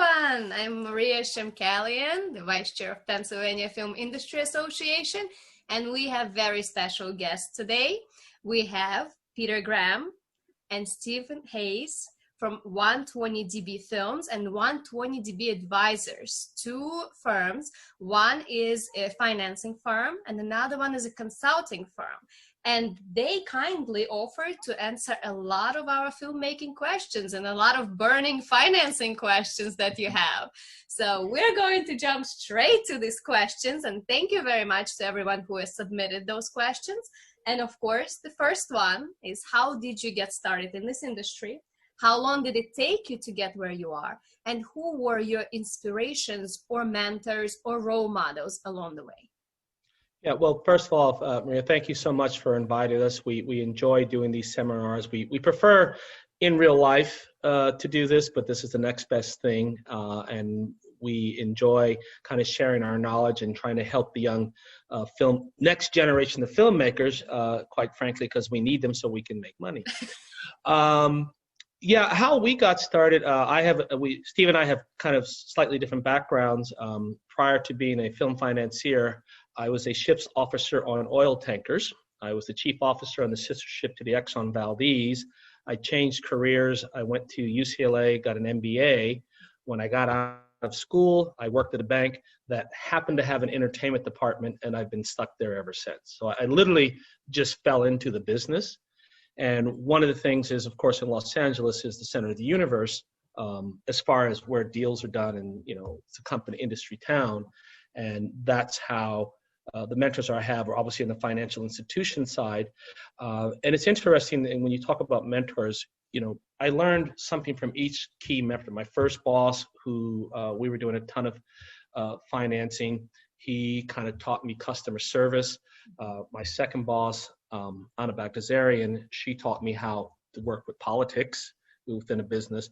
everyone. I'm Maria Shamkalian, the Vice Chair of Pennsylvania Film Industry Association, and we have very special guests today. We have Peter Graham and Stephen Hayes from 120dB Films and 120dB Advisors, two firms. One is a financing firm and another one is a consulting firm. And they kindly offered to answer a lot of our filmmaking questions and a lot of burning financing questions that you have. So we're going to jump straight to these questions, and thank you very much to everyone who has submitted those questions. And of course, the first one is, how did you get started in this industry? How long did it take you to get where you are? And who were your inspirations or mentors or role models along the way? Yeah, well, first of all, Maria, thank you so much for inviting us. We enjoy doing these seminars. We prefer in real life to do this, but this is the next best thing. And we enjoy kind of sharing our knowledge and trying to help the young next generation of filmmakers, quite frankly, because we need them so we can make money. Yeah, how we got started, Steve and I have kind of slightly different backgrounds. Prior to being a film financier, I was a ship's officer on oil tankers. I was the chief officer on the sister ship to the Exxon Valdez. I changed careers. I went to UCLA, got an MBA. When I got out of school, I worked at a bank that happened to have an entertainment department, and I've been stuck there ever since. So I literally just fell into the business. And one of the things is, of course, in Los Angeles is the center of the universe as far as where deals are done, and it's a company industry town. And that's how the mentors I have are obviously in the financial institution side. And it's interesting, and when you talk about mentors, I learned something from each key mentor. My first boss, who we were doing a ton of financing, he kind of taught me customer service. My second boss, Anna Bagdasarian, she taught me how to work with politics within a business.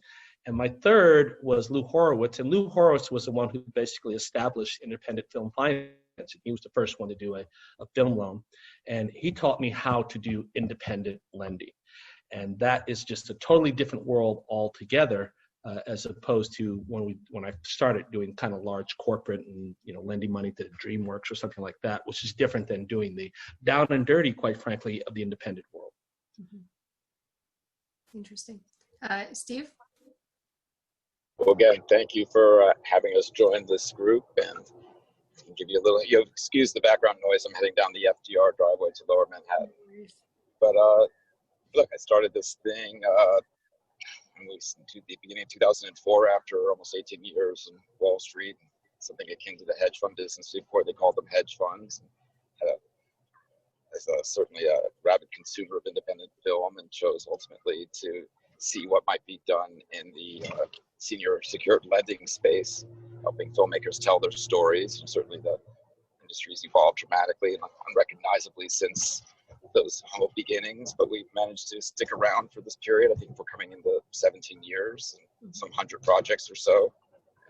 And my third was Lou Horowitz, and Lou Horowitz was the one who basically established independent film financing. He was the first one to do a film loan, and he taught me how to do independent lending. And that is just a totally different world altogether, as opposed to when I started doing kind of large corporate and lending money to DreamWorks or something like that, which is different than doing the down and dirty, quite frankly, of the independent world. Mm-hmm. Interesting. Steve? Well, again, thank you for having us join this group, and give you a little, excuse the background noise. I'm heading down the FDR driveway to Lower Manhattan. But look, I started this thing in the beginning of 2004 after almost 18 years in Wall Street, something akin to the hedge fund business before they called them hedge funds. As certainly a rabid consumer of independent film, and chose ultimately to see what might be done in the senior secured lending space, helping filmmakers tell their stories. And certainly the industry's evolved dramatically and unrecognizably since those humble beginnings, but we've managed to stick around for this period. I think we're coming into 17 years and some 100 projects or so.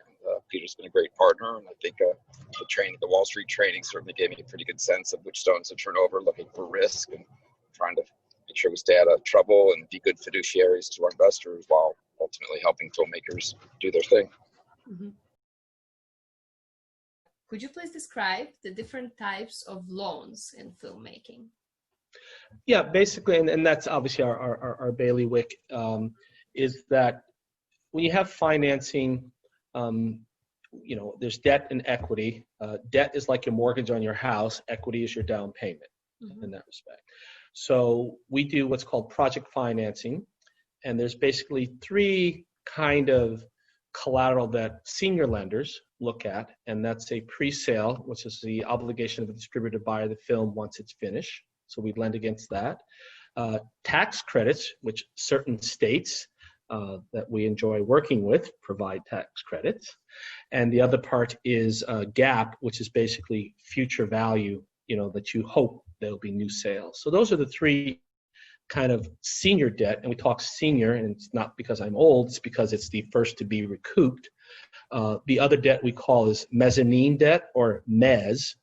And Peter's been a great partner, and I think the Wall Street training certainly gave me a pretty good sense of which stones to turn over, looking for risk and trying to make sure we stay out of trouble and be good fiduciaries to our investors while ultimately helping filmmakers do their thing. Mm-hmm. Could you please describe the different types of loans in filmmaking? Yeah, basically, and that's obviously our bailiwick, is that when you have financing, there's debt and equity. Debt is like your mortgage on your house. Equity is your down payment in that respect. So we do what's called project financing, and there's basically three kind of collateral that senior lenders look at, and that's a pre-sale, which is the obligation of the distributor to buy the film once it's finished. So we lend against that. Tax credits, which certain states that we enjoy working with provide tax credits. And the other part is GAAP, which is basically future value, that you hope there'll be new sales. So those are the three kind of senior debt, and we talk senior, and it's not because I'm old, it's because it's the first to be recouped. The other debt we call is mezzanine debt, or mezz.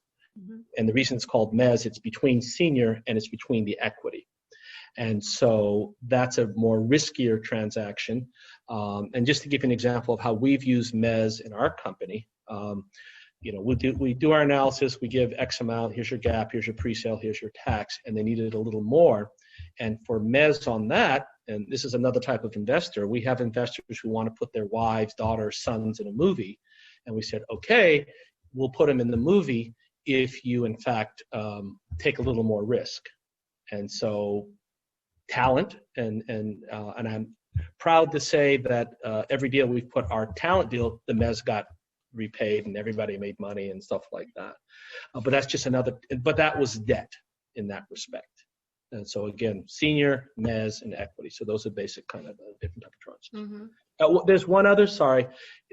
And the reason it's called mezz, it's between senior and it's between the equity. And so that's a more riskier transaction. And just to give you an example of how we've used MES in our company, you know, we do our analysis, we give X amount, here's your gap, here's your pre-sale, here's your tax, and they needed a little more. And for MES on that, and this is another type of investor, we have investors who want to put their wives, daughters, sons in a movie. And we said, okay, we'll put them in the movie if you, in fact, take a little more risk. And so talent, and I'm proud to say that every deal we've put, our talent deal, the MES got repaid and everybody made money and stuff like that. But that's just another, but that was debt in that respect. And so again, senior, MES, and equity. So those are basic kind of different type of tranches. There's one other, sorry,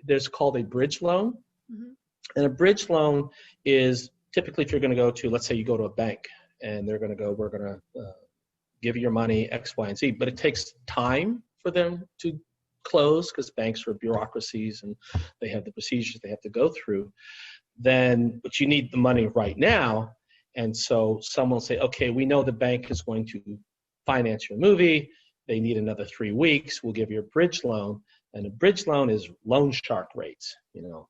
there's called a bridge loan. And a bridge loan is typically if you're going to go to, let's say you go to a bank and they're going to go, we're going to give you your money, X, Y, and Z, but it takes time for them to close because banks are bureaucracies and they have the procedures they have to go through. Then, but you need the money right now. And so someone will say, okay, we know the bank is going to finance your movie. They need another 3 weeks. We'll give you a bridge loan. And a bridge loan is loan shark rates. You know,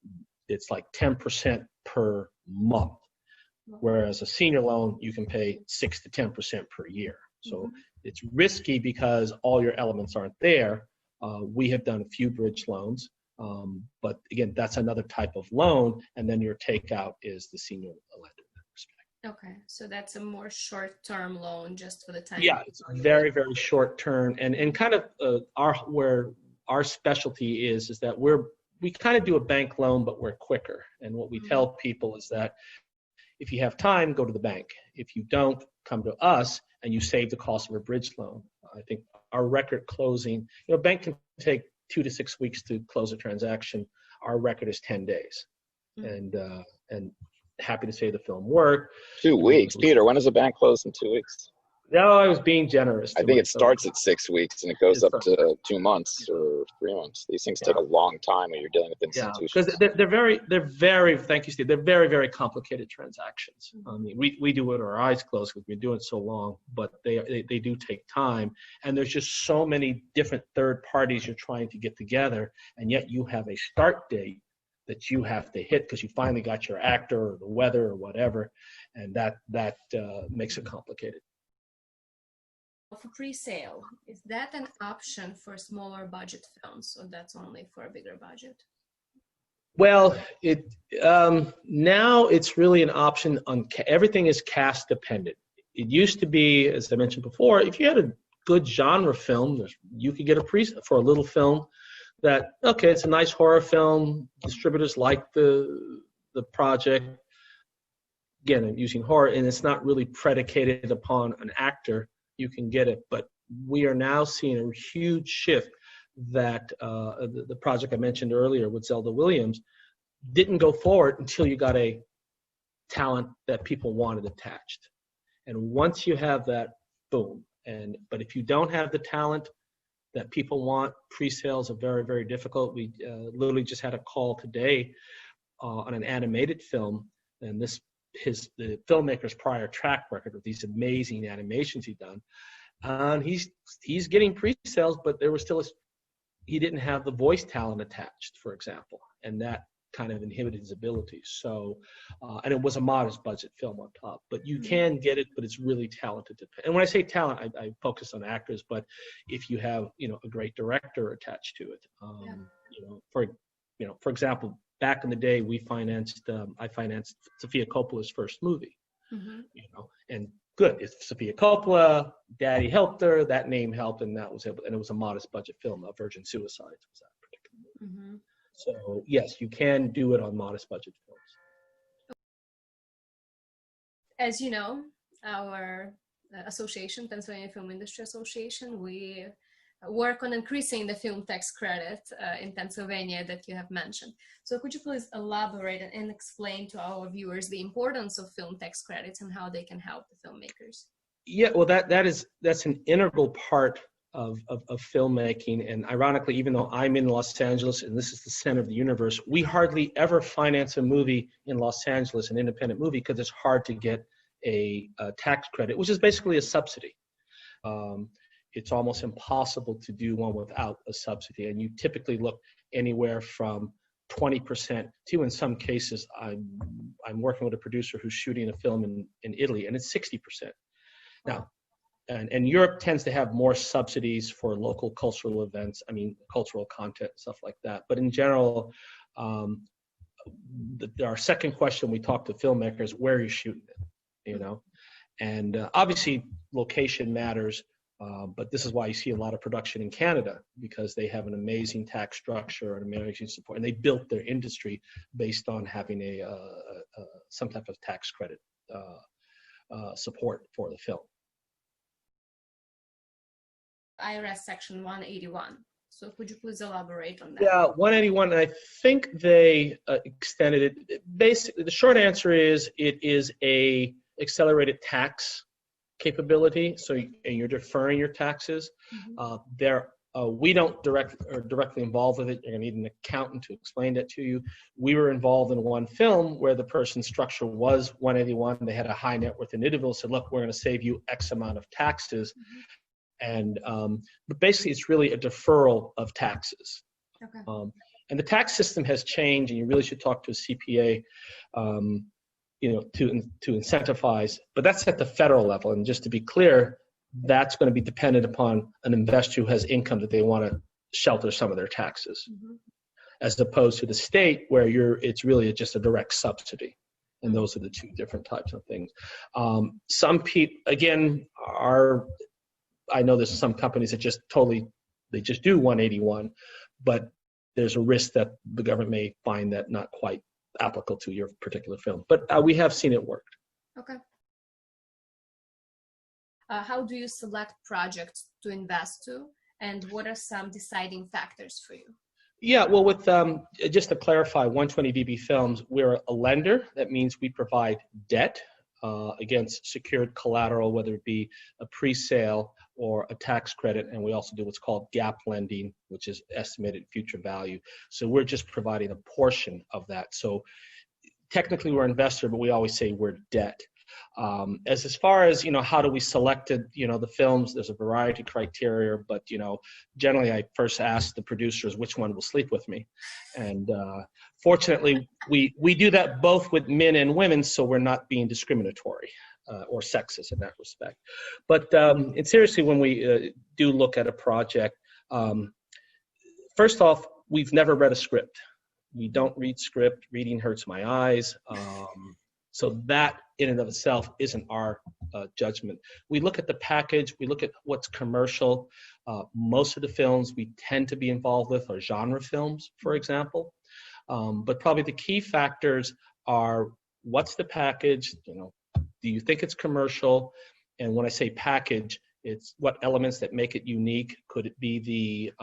it's like 10% per month. Whereas a senior loan, you can pay 6 to 10% per year. So it's risky because all your elements aren't there. We have done a few bridge loans, but again, that's another type of loan. And then your takeout is the senior lender. Okay, so that's a more short-term loan just for the time. Yeah, it's very, very short-term, and kind of where our specialty is that we kind of do a bank loan, but we're quicker. And what we tell people is that if you have time, go to the bank. If you don't, come to us, and you save the cost of a bridge loan. I think our record closing, you know, bank can take 2 to 6 weeks to close a transaction. Our record is 10 days, and happy to say the film worked. 2 weeks, Peter. When does a bank close in 2 weeks? No, I was being generous. I think it starts at 6 weeks and it goes up to 2 months or 3 months. These things take a long time when you're dealing with institutions. Because they're very, thank you, Steve. They're very, very complicated transactions. I mean, we do it with our eyes closed because we've been doing it so long, but they do take time. And there's just so many different third parties you're trying to get together, and yet you have a start date that you have to hit because you finally got your actor or the weather or whatever, and that makes it complicated. For pre-sale, is that an option for smaller budget films, or that's only for a bigger budget? Well, now it's really an option on everything is cast dependent. It used to be, as I mentioned before, if you had a good genre film, you could get a pre-sale for a little film. That, okay, it's a nice horror film, distributors like the project. Again, I'm using horror, and it's not really predicated upon an actor. You can get it, but we are now seeing a huge shift that the project I mentioned earlier with Zelda Williams didn't go forward until you got a talent that people wanted attached. And once you have that, boom. But if you don't have the talent that people want, pre-sales are very, very difficult. We literally just had a call today on an animated film, and the filmmaker's prior track record of these amazing animations he'd done. He's getting pre-sales, but there was still he didn't have the voice talent attached, for example, and that kind of inhibited his abilities. So, and it was a modest budget film on top, but you can get it, but it's really talented. And when I say talent, I focus on actors, but if you have, a great director attached to it, for example, back in the day, I financed Sofia Coppola's first movie, and good. If Sofia Coppola, Daddy helped her, that name helped, and that was it. And it was a modest budget film. Virgin Suicides was that particular movie. So yes, you can do it on modest budget films. As you know, our association, Pennsylvania Film Industry Association, we work on increasing the film tax credit in Pennsylvania that you have mentioned. So could you please elaborate and explain to our viewers the importance of film tax credits and how they can help the filmmakers? Yeah, well, that's an integral part of filmmaking. And ironically, even though I'm in Los Angeles and this is the center of the universe, we hardly ever finance a movie in Los Angeles, an independent movie, because it's hard to get a tax credit, which is basically a subsidy. it's almost impossible to do one without a subsidy. And you typically look anywhere from 20% to, in some cases, I'm working with a producer who's shooting a film in Italy, and it's 60%. Now, and Europe tends to have more subsidies for local cultural events, I mean, cultural content, stuff like that. But in general, our second question we talk to filmmakers, where are you shooting it, you know? And obviously location matters, but this is why you see a lot of production in Canada, because they have an amazing tax structure and amazing support, and they built their industry based on having some type of tax credit support for the film. IRS Section 181. So could you please elaborate on that? Yeah, 181, and I think they extended it. Basically, the short answer is it is a accelerated tax capability, so and you're deferring your taxes. We don't directly involved with it. You're gonna need an accountant to explain that to you. We were involved in one film where the person's structure was 181. They had a high net worth individual, said, look, we're gonna save you X amount of taxes. And but basically it's really a deferral of taxes. Okay. And the tax system has changed, and you really should talk to a CPA, you know, to incentivize. But that's at the federal level, and just to be clear, that's going to be dependent upon an investor who has income that they want to shelter some of their taxes, as opposed to the state where it's really just a direct subsidy. And those are the two different types of things. Some people, again, I know there's some companies that just do 181, but there's a risk that the government may find that not quite applicable to your particular film. But we have seen it work. Okay. How do you select projects to invest to, and what are some deciding factors for you? Yeah, well, with just to clarify, 120dB Films, we're a lender. That means we provide debt against secured collateral, whether it be a pre-sale or a tax credit, and we also do what's called gap lending, which is estimated future value. So we're just providing a portion of that. So technically we're an investor, but we always say we're debt. As far as, you know, how do we select it, you know, the films, there's a variety of criteria, but, you know, generally I first ask the producers which one will sleep with me. And fortunately, we do that both with men and women, so we're not being discriminatory or sexist in that respect. But and seriously, when we do look at a project, first off, we've never read a script. We don't read script. Reading hurts my eyes. So that in and of itself isn't our judgment. We look at the package, we look at what's commercial. Most of the films we tend to be involved with are genre films, for example. But probably the key factors are, what's the package? You know, do you think it's commercial? And when I say package, it's what elements that make it unique. Could it be the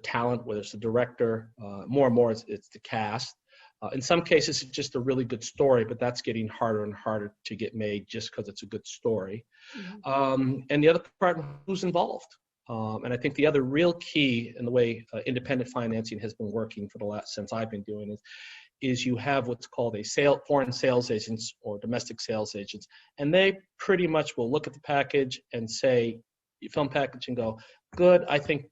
talent, whether it's the director? More and more, it's the cast. In some cases, it's just a really good story, but that's getting harder and harder to get made just because it's a good story. And the other part, who's involved? And I think the other real key in the way independent financing has been working for the last, since I've been doing it, is you have what's called foreign sales agents or domestic sales agents, and they pretty much will look at the package and say, film package, and go, good, I think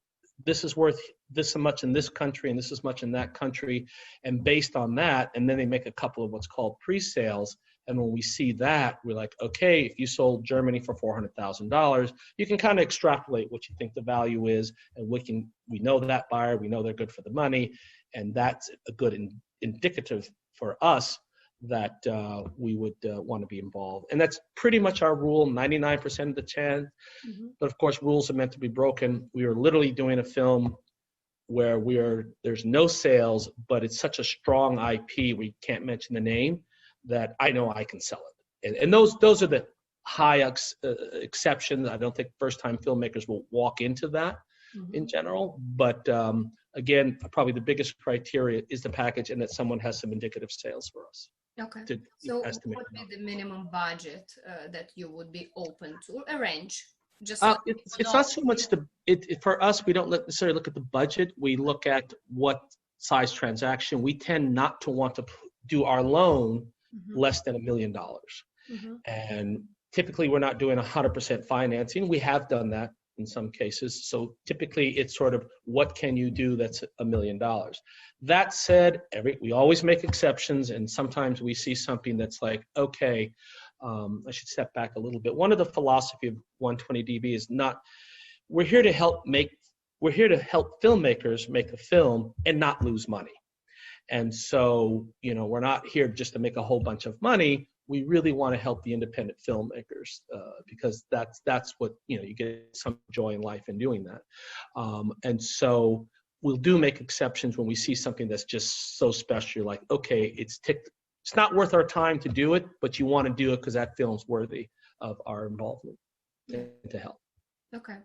this is worth this much in this country and this is much in that country, and based on that, and then they make a couple of what's called pre-sales, and when we see that, we're like, okay, if you sold Germany for $400,000, you can kind of extrapolate what you think the value is, and we know that buyer, we know they're good for the money, and that's a good indicative for us that we would want to be involved. And that's pretty much our rule, 99% of the chance. But of course, rules are meant to be broken. We are literally doing a film where there's no sales, but it's such a strong IP, we can't mention the name, that I know I can sell it. And those are the high exceptions. I don't think first-time filmmakers will walk into that in general. But again, probably the biggest criteria is the package and that someone has some indicative sales for us. Okay. So what would be the minimum budget that you would be open to arrange? Just it's not so much for us, we don't necessarily look at the budget. We look at what size transaction. We tend not to want to do our loan less than $1 million. And typically we're not doing 100% financing. We have done that in some cases. So typically it's sort of, what can you do that's $1 million? That said, we always make exceptions, and sometimes we see something that's like, okay, I should step back a little bit. One of the philosophy of 120dB is not, we're here to help filmmakers make a film and not lose money. And so, we're not here just to make a whole bunch of money. We really want to help the independent filmmakers because that's what, you get some joy in life in doing that. And so we'll make exceptions when we see something that's just so special. You're like, okay, it's not worth our time to do it, but you want to do it because that film's worthy of our involvement and to help. Okay.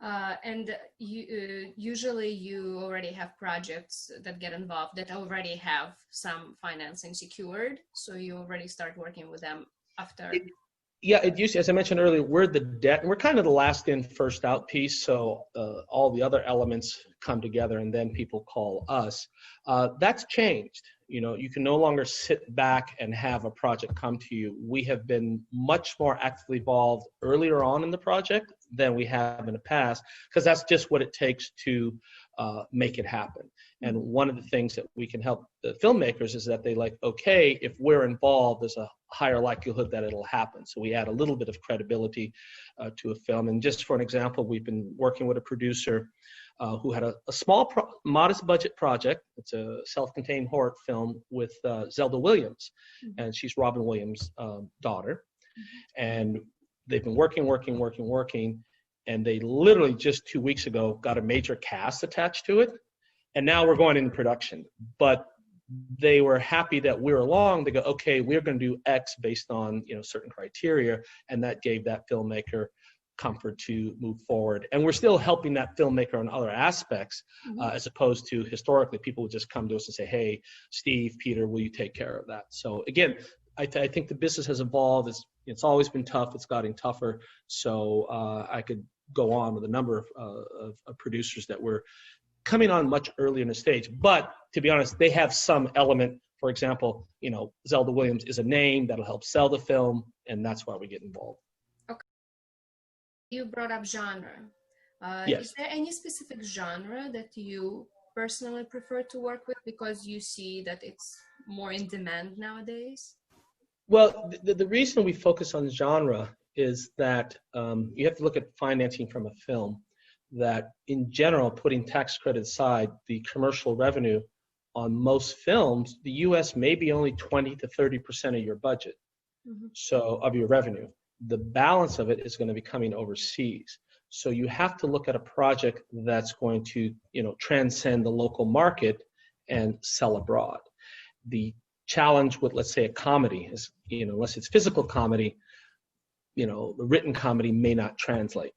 And usually you already have projects that get involved that already have some financing secured, so you already start working with them after. It used to, as I mentioned earlier, we're the debt, and we're kind of the last in, first out piece, so all the other elements come together and then people call us. That's changed. You can no longer sit back and have a project come to you. We have been much more actively involved earlier on in the project than we have in the past, because that's just what it takes to make it happen. And one of the things that we can help the filmmakers is that they like, okay, if we're involved, there's a higher likelihood that it'll happen. So we add a little bit of credibility to a film. And just for an example, we've been working with a producer who had a small, modest budget project. It's a self-contained horror film with Zelda Williams, and she's Robin Williams' daughter. And they've been working, and they literally just 2 weeks ago got a major cast attached to it, and now we're going into production. But they were happy that we're along. They go, okay, we're going to do X based on certain criteria, and that gave that filmmaker comfort to move forward. And we're still helping that filmmaker on other aspects, as opposed to historically people would just come to us and say, hey, Steve, Peter, will you take care of that? So again, I think the business has evolved. It's always been tough. It's gotten tougher. So I could go on with a number of producers that were coming on much earlier in the stage. But to be honest, they have some element. For example, Zelda Williams is a name that'll help sell the film, and that's why we get involved. You brought up genre. Yes. Is there any specific genre that you personally prefer to work with because you see that it's more in demand nowadays? Well, the reason we focus on genre is that you have to look at financing from a film, that in general, putting tax credit aside, the commercial revenue on most films, the U.S. may be only 20 to 30% of your budget, so of your revenue. The balance of it is going to be coming overseas. So you have to look at a project that's going to, transcend the local market and sell abroad. The challenge with, let's say, a comedy is, unless it's physical comedy, the written comedy may not translate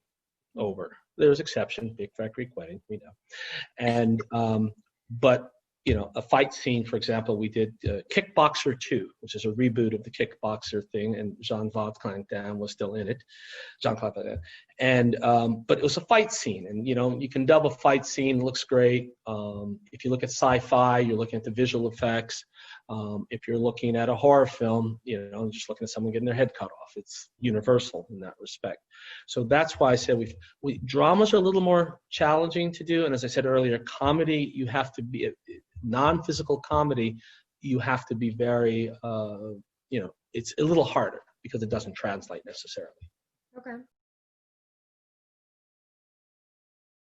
over. There's exceptions, Big Fat Greek Wedding, we know. And, but, a fight scene, for example, we did Kickboxer 2, which is a reboot of the Kickboxer thing, and Jean-Claude Van Damme was still in it. Jean-Claude Van Damme. And, but it was a fight scene, and, you can dub a fight scene, looks great. If you look at sci-fi, you're looking at the visual effects. If you're looking at a horror film, just looking at someone getting their head cut off, it's universal in that respect. So that's why I said dramas are a little more challenging to do. And as I said earlier, comedy, you have to be, non-physical comedy, you have to be very, it's a little harder because it doesn't translate necessarily. Okay.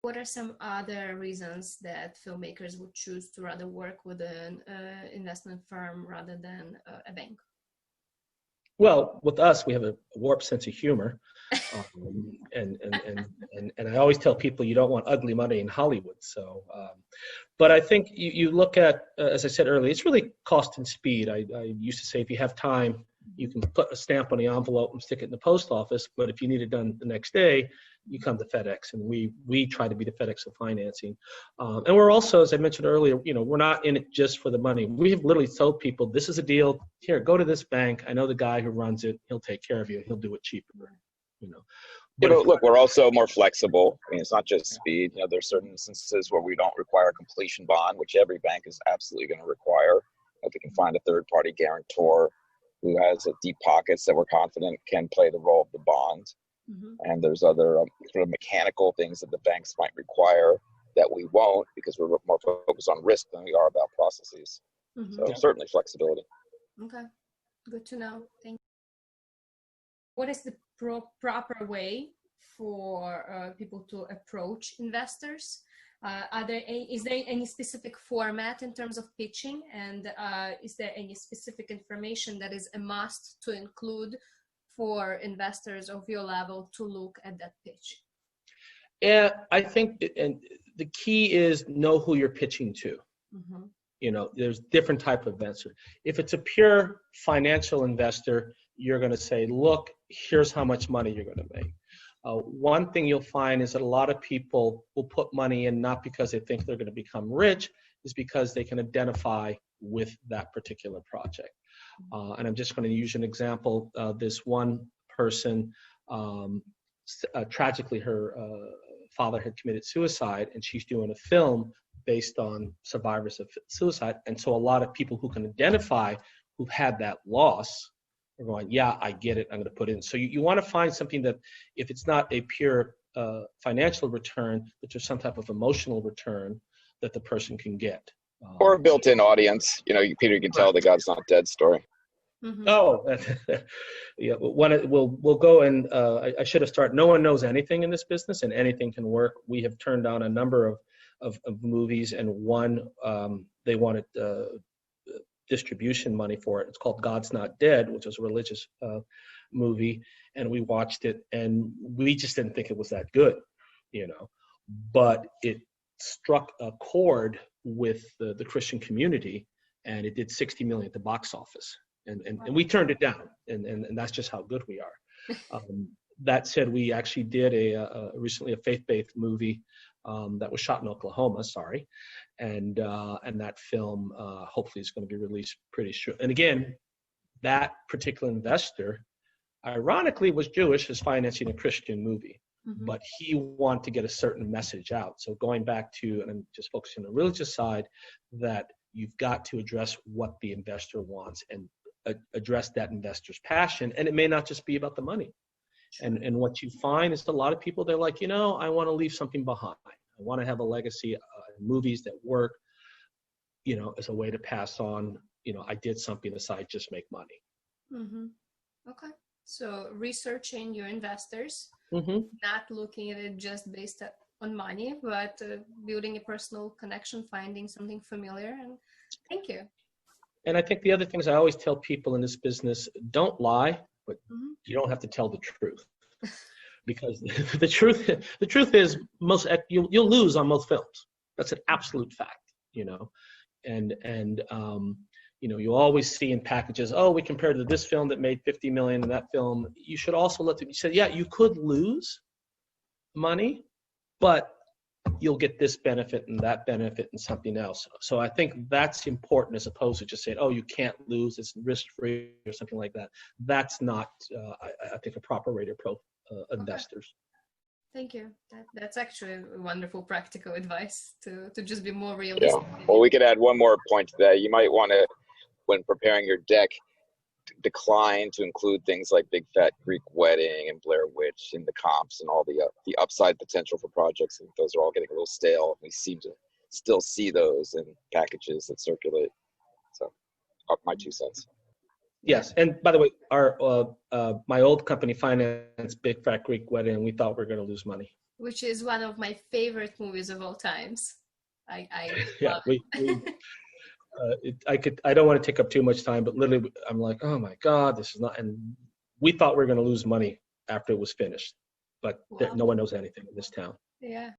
What are some other reasons that filmmakers would choose to rather work with an investment firm rather than a bank? Well, with us, we have a warped sense of humor, and I always tell people you don't want ugly money in Hollywood. So, but I think you look at, as I said earlier, it's really cost and speed. I used to say if you have time, you can put a stamp on the envelope and stick it in the post office. But if you need it done the next day, you come to FedEx, and we try to be the FedEx of financing. And we're also, as I mentioned earlier, we're not in it just for the money. We have literally told people, this is a deal. Here, go to this bank. I know the guy who runs it. He'll take care of you. He'll do it cheaper. Look, we're also more flexible. I mean, it's not just speed. There's certain instances where we don't require a completion bond, which every bank is absolutely going to require. If we can find a third-party guarantor, who has deep pockets that we're confident can play the role of the bond. And there's other sort of mechanical things that the banks might require that we won't, because we're more focused on risk than we are about processes. So certainly flexibility. Okay, good to know. Thank you. What is the proper way for people to approach investors? Is there any specific format in terms of pitching, and is there any specific information that is a must to include for investors of your level to look at that pitch? Yeah, I think and the key is know who you're pitching to. You know, there's different type of investor. If it's a pure financial investor, you're going to say, look, here's how much money you're going to make. One thing you'll find is that a lot of people will put money in not because they think they're going to become rich, is because they can identify with that particular project. And I'm just going to use an example. This one person, tragically, her father had committed suicide, and she's doing a film based on survivors of suicide. And so a lot of people who can identify who've had that loss are going, yeah, I get it, I'm going to put in. So you want to find something that, if it's not a pure financial return, but there's some type of emotional return that the person can get. Or a built-in audience. You know, Peter, you can tell the God's Not Dead story. Oh, yeah. We'll go and I should have started. No one knows anything in this business, and anything can work. We have turned down a number of movies, and one they wanted distribution money for it. It's called God's Not Dead, which is a religious movie, and we watched it, and we just didn't think it was that good, you know. But it struck a chord with the Christian community, and it did 60 million at the box office. And we turned it down, and that's just how good we are. That said, we actually did recently a faith-based movie that was shot in Oklahoma, and that film hopefully is going to be released pretty soon. And again, that particular investor, ironically, was Jewish, is financing a Christian movie, but he wanted to get a certain message out. So going back to, and I'm just focusing on the religious side, that you've got to address what the investor wants and address that investor's passion, and it may not just be about the money. And what you find is a lot of people, they're like, you know, I want to leave something behind. I want to have a legacy, movies that work, you know, as a way to pass on, you know, I did something aside just make money. Okay. So researching your investors, not looking at it just based on money, but building a personal connection, finding something familiar. And thank you. And I think the other things I always tell people in this business, don't lie, but you don't have to tell the truth. Because the truth is you'll lose on most films. That's an absolute fact, you know. And you know, you always see in packages, oh, we compared to this film that made 50 million and that film. You should also you said, yeah, you could lose money, but you'll get this benefit and that benefit and something else. So I think that's important, as opposed to just saying, oh, you can't lose, it's risk-free or something like that. That's not, I think, a proper way to approach investors. Thank you. That's actually wonderful practical advice to just be more realistic. Yeah. Well, we could add one more point to that. You might want to, when preparing your deck, decline to include things like Big Fat Greek Wedding and Blair Witch in the comps and all the upside potential for projects. And those are all getting a little stale. We seem to still see those in packages that circulate. So, my 2 cents. Yes, and by the way, our my old company financed Big Fat Greek Wedding, and we thought we were going to lose money. Which is one of my favorite movies of all times. Yeah, I don't want to take up too much time, but literally, I'm like, oh my God, this is not. And we thought we were going to lose money after it was finished, but no one knows anything in this town. Yeah.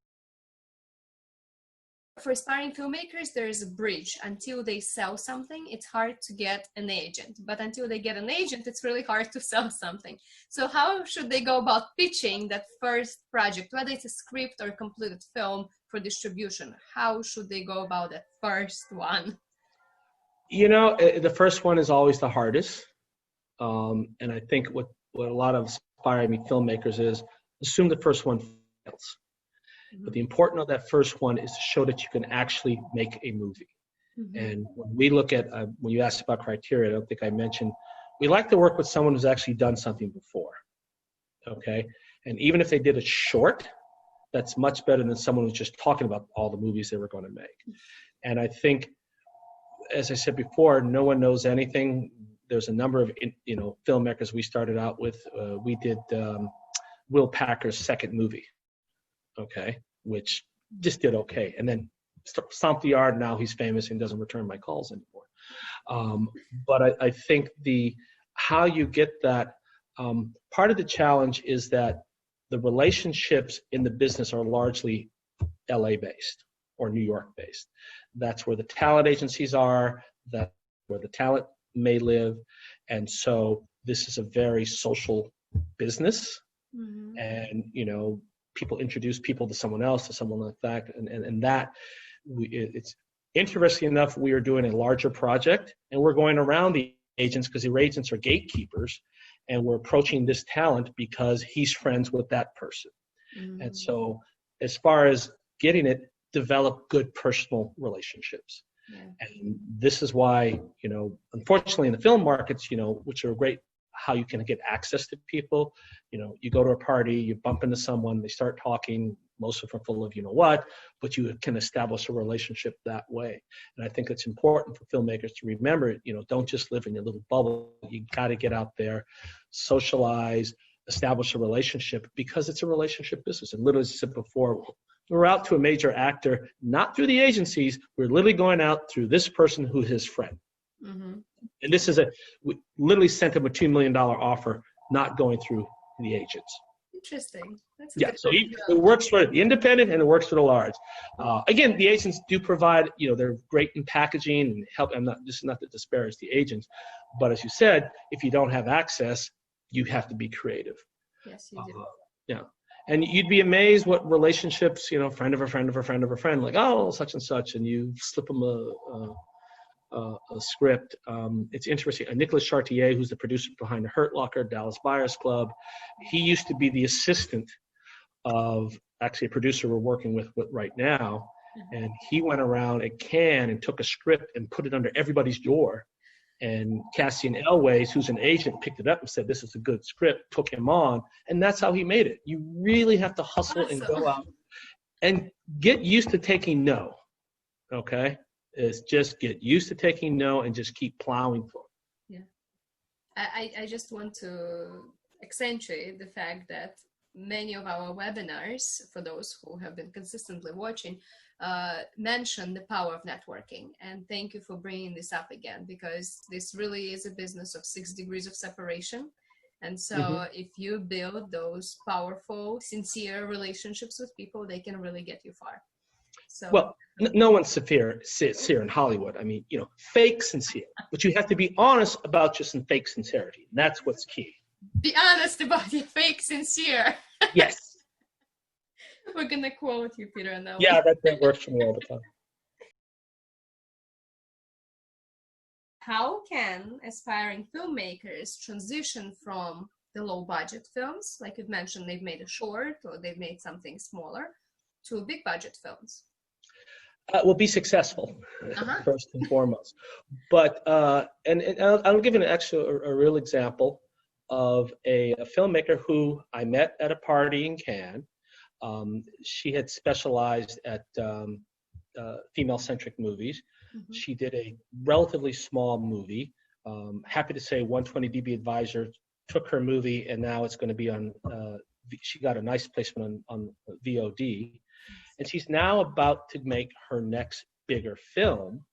For aspiring filmmakers, there is a bridge. Until they sell something, it's hard to get an agent. But until they get an agent, it's really hard to sell something. So how should they go about pitching that first project, whether it's a script or a completed film, for distribution? How should they go about that first one? You know, the first one is always the hardest. And I think what a lot of aspiring filmmakers is, assume the first one fails. But the important of that first one is to show that you can actually make a movie. And when we look at, when you asked about criteria, I don't think I mentioned, we like to work with someone who's actually done something before, okay? And even if they did a short, that's much better than someone who's just talking about all the movies they were going to make. And I think, as I said before, no one knows anything. There's a number of filmmakers we started out with. We did Will Packer's second movie, okay, which just did okay. And then stomped the yard. Now he's famous and doesn't return my calls anymore. But I think how you get that, part of the challenge is that the relationships in the business are largely LA based or New York based. That's where the talent agencies are, that's where the talent may live. And so this is a very social business. Mm-hmm. And, people introduce people to someone else, to someone like that. And that, it's interesting enough, we are doing a larger project and we're going around the agents because the agents are gatekeepers. And we're approaching this talent because he's friends with that person. Mm-hmm. And so as far as getting it, develop good personal relationships. Yeah. And this is why, unfortunately in the film markets, which are great, how you can get access to people, you go to a party, you bump into someone, they start talking, most of them are full of what, but you can establish a relationship that way. And I think it's important for filmmakers to remember, don't just live in your little bubble. You got to get out there, socialize, establish a relationship, because it's a relationship business. And literally, as I said before, we're out to a major actor, not through the agencies. We're literally going out through this person who's his friend. Mm-hmm. And this is we literally sent him a $2 million offer, not going through the agents. Interesting. That's so it works for the independent and it works for the large. Again, the agents do provide, they're great in packaging and help. This is not to disparage the agents, but as you said, if you don't have access, you have to be creative. Yes, you do. Yeah. And you'd be amazed what relationships, friend of a friend of a friend of a friend, like, oh, such and such, and you slip them a script. It's interesting. Nicholas Chartier, who's the producer behind The Hurt Locker, Dallas Buyers Club, he used to be the assistant of actually a producer we're working with right now. And he went around at Cannes and took a script and put it under everybody's door. And Cassian Elways, who's an agent, picked it up and said, this is a good script, took him on. And that's how he made it. You really have to hustle and go out and get used to taking no, okay? Is just get used to taking no and just keep plowing for it. Yeah. I just want to accentuate the fact that many of our webinars, for those who have been consistently watching, mention the power of networking. And thank you for bringing this up again, because this really is a business of 6 degrees of separation. And so if you build those powerful, sincere relationships with people, they can really get you far. So, well, no one's sincere in Hollywood. I mean, fake sincere, but you have to be honest about your fake sincerity. And that's what's key. Be honest about your fake sincere. Yes. We're going to quote you, Peter. On that yeah, that works for me all the time. How can aspiring filmmakers transition from the low budget films, like you've mentioned, they've made a short or they've made something smaller, to big budget films? Will be successful, first and foremost. But, and I'll give you a real example of a filmmaker who I met at a party in Cannes. She had specialized at female-centric movies. Mm-hmm. She did a relatively small movie. Happy to say 120 DB Advisor took her movie, and now it's going to be on, she got a nice placement on VOD. And she's now about to make her next bigger film.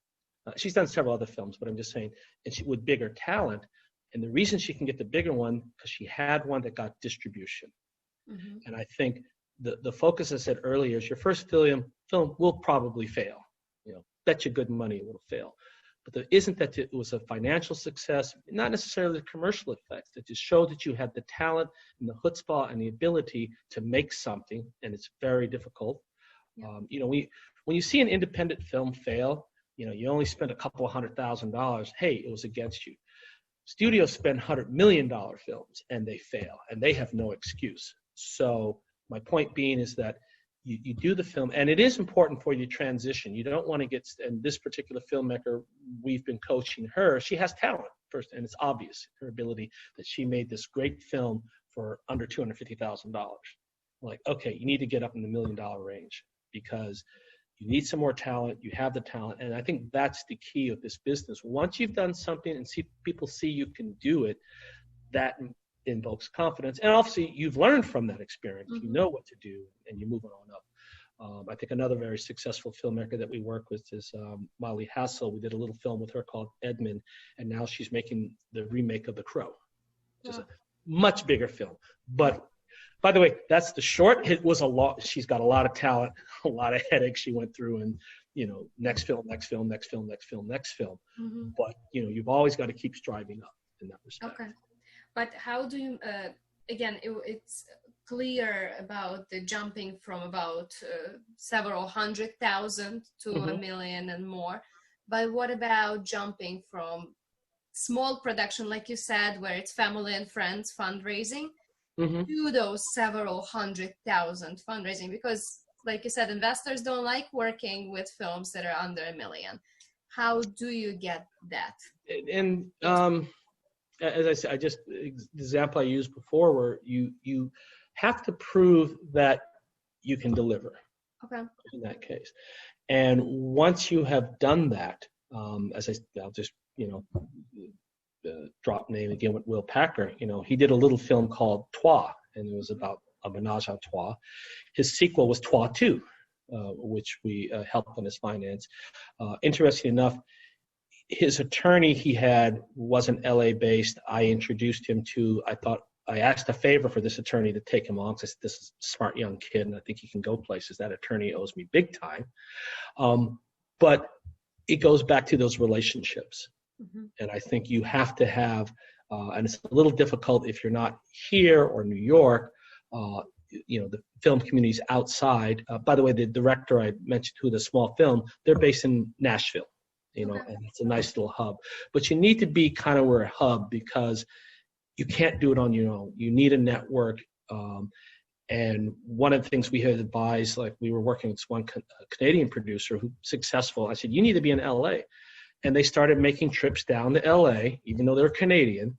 She's done several other films, but I'm just saying, and with bigger talent. And the reason she can get the bigger one, because she had one that got distribution. Mm-hmm. And I think the focus, I said earlier, is your first film will probably fail. Bet you good money it will fail. But there isn't that it was a financial success, not necessarily the commercial effects, that just showed that you had the talent and the chutzpah and the ability to make something, and it's very difficult. Yeah. When you see an independent film fail, you only spent a couple $100,000. Hey, it was against you. Studios spend $100 million films and they fail, and they have no excuse. So my point being is that you do the film, and it is important for you to transition. You don't want to get, and this particular filmmaker, we've been coaching her. She has talent, first, and it's obvious her ability that she made this great film for under $250,000. Like, okay, you need to get up in the $1 million range because you need some more talent. You have the talent, and I think that's the key of this business. Once you've done something and people see you can do it, that invokes confidence. And obviously, you've learned from that experience. You know what to do, and you move on up. I think another very successful filmmaker that we work with is Molly Hassel. We did a little film with her called Edmund, and now she's making the remake of The Crow, which is a much bigger film. But by the way, that's the short. It was a lot. She's got a lot of talent, a lot of headaches she went through, and next film. But you've always got to keep striving up in that respect. Okay, but how do you? Again, it's clear about the jumping from about several 100,000 to $1 million and more. But what about jumping from small production, like you said, where it's family and friends fundraising, to those several 100,000 fundraising? Because, like you said, investors don't like working with films that are under $1 million. How do you get that? And as I said, the example I used before, where you have to prove that you can deliver. Okay. In that case, and once you have done that, I'll just drop name again with Will Packer. He did a little film called Trois, and it was about a menage a trois. His sequel was Trois 2, which we helped on his finance. Interesting enough, his attorney he had wasn't LA based. I introduced him to, I asked a favor for this attorney to take him on because I said, this is a smart young kid and I think he can go places. That attorney owes me big time. But it goes back to those relationships. And I think you have to have, and it's a little difficult if you're not here or New York, the film communities outside. By the way, the director I mentioned who the small film, they're based in Nashville, and it's a nice little hub. But you need to be kind of where a hub because you can't do it on your own. You need a network. And one of the things we had advised, like we were working with one Canadian producer who's successful. I said, you need to be in LA. And they started making trips down to LA, even though they're Canadian.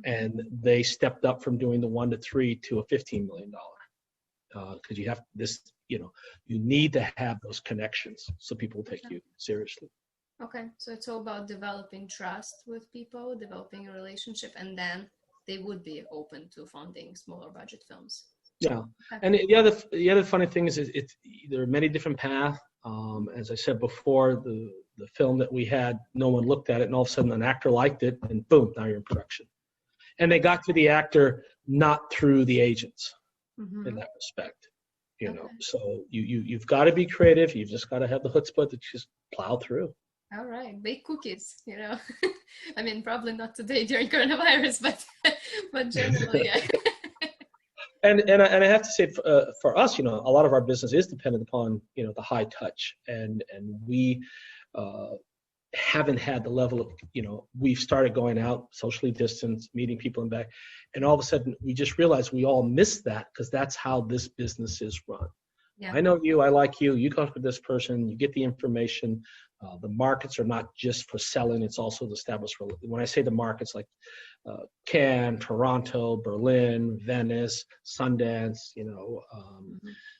And they stepped up from doing the 1 to 3 to a $15 million. Because you have this, you need to have those connections so people will take you seriously. Okay. So it's all about developing trust with people, developing a relationship, and then they would be open to funding smaller budget films. Yeah, and the other funny thing is there are many different paths. As I said before, the film that we had, no one looked at it, and all of a sudden an actor liked it, and boom, now you're in production. And they got to the actor not through the agents in that respect. So you've got to be creative. You've just got to have the chutzpah to just plow through. All right, bake cookies, I mean, probably not today during coronavirus, but generally, yeah. And I have to say, for us, a lot of our business is dependent upon, the high touch, and we haven't had the level of, we've started going out, socially distanced, meeting people in back, and all of a sudden we just realized we all missed that because that's how this business is run. Yeah. I know you, I like you, you talk with this person, you get the information. The markets are not just for selling, it's also established. When I say the markets, like Cannes, Toronto, Berlin, Venice, Sundance,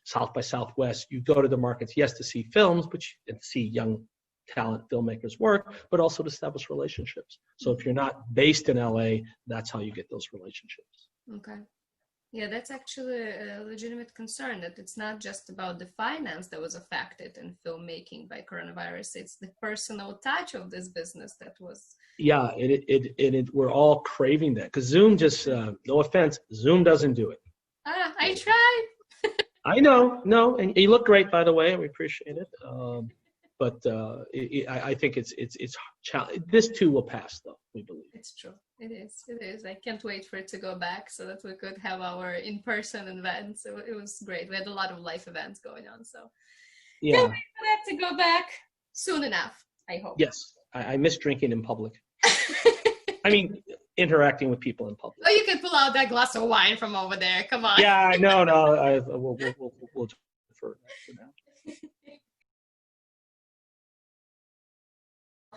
South by Southwest, you go to the markets, yes, to see films, but and see young talent filmmakers work, but also to establish relationships. So if you're not based in LA, that's how you get those relationships. Okay. Yeah, that's actually a legitimate concern, that it's not just about the finance that was affected in filmmaking by coronavirus. It's the personal touch of this business that was. Yeah, we're all craving that because Zoom just, no offense, Zoom doesn't do it. I tried. I know, no, and you look great, by the way. We appreciate it. But I think it's this too will pass, though, we believe. It's true. It is. I can't wait for it to go back so that we could have our in-person events. So it was great. We had a lot of live events going on. So yeah, can't wait for that to go back soon enough, I hope. Yes. I miss drinking in public. I mean, interacting with people in public. Oh, you can pull out that glass of wine from over there. Come on. Yeah, no. We'll defer that for now.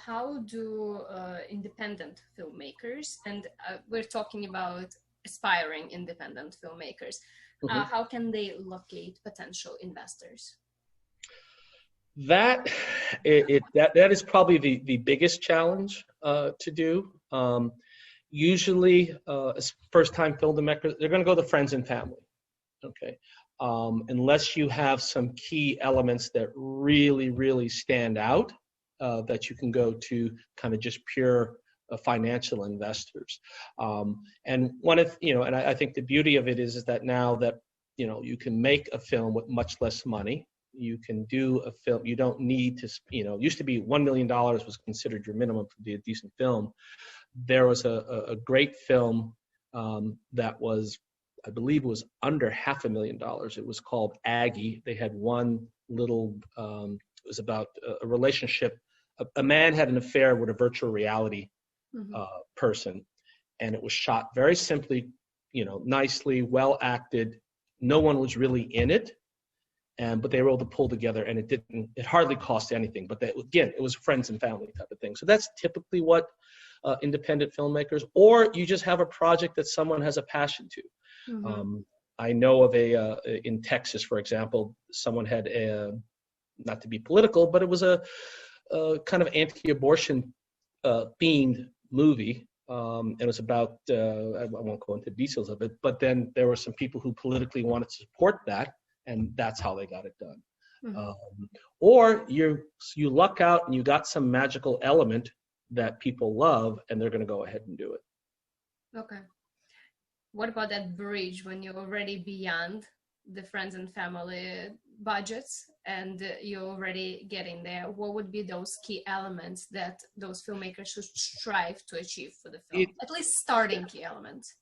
how do independent filmmakers, and we're talking about aspiring independent filmmakers, how can they locate potential investors? That is probably the biggest challenge to do. Usually, as first-time filmmakers, they're going to go to friends and family. Okay, unless you have some key elements that really stand out, that you can go to kind of just pure financial investors. And one of and I think the beauty of it is that now that you can make a film with much less money. You can do a film. You don't need to. It used to be $1 million was considered your minimum to be a decent film. There was a great film that was, I believe, it was under $500,000. It was called Aggie. They had one little. It was about a relationship. A man had an affair with a virtual reality person, and it was shot very simply, nicely, well acted. No one was really in it. But they were able to pull together, and it hardly cost anything. But again, it was friends and family type of thing. So that's typically what independent filmmakers, or you just have a project that someone has a passion to. I know of in Texas, for example, someone had not to be political, but it was a kind of anti-abortion themed movie. It was about, I won't go into details of it, but then there were some people who politically wanted to support that. And that's how they got it done. Or you luck out and you got some magical element that people love, and they're going to go ahead and do it. Okay. What about that bridge when you're already beyond the friends and family budgets and you're already getting there? What would be those key elements that those filmmakers should strive to achieve for the film? At least starting key elements.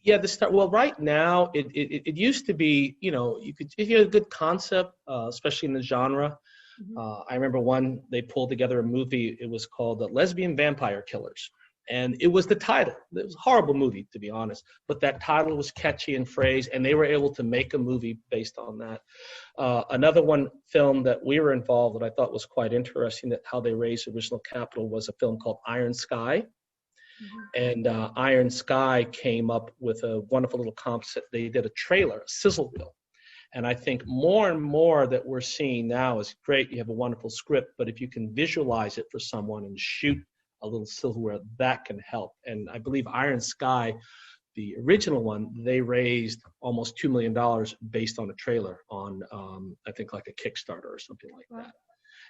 Yeah, well, right now it used to be, you could, if you had a good concept, especially in the genre. I remember they pulled together a movie. It was called Lesbian Vampire Killers, and it was the title. It was a horrible movie, to be honest, but that title was catchy and phrase, and they were able to make a movie based on that. Another film that we were involved that I thought was quite interesting, that how they raised original capital, was a film called Iron Sky. And Iron Sky came up with a wonderful little concept. They did a trailer, a sizzle reel. And I think more and more that we're seeing now is great. You have a wonderful script, but if you can visualize it for someone and shoot a little sizzle reel, that can help. And I believe Iron Sky, the original one, they raised almost $2 million based on a trailer on, I think, like a Kickstarter or something like that.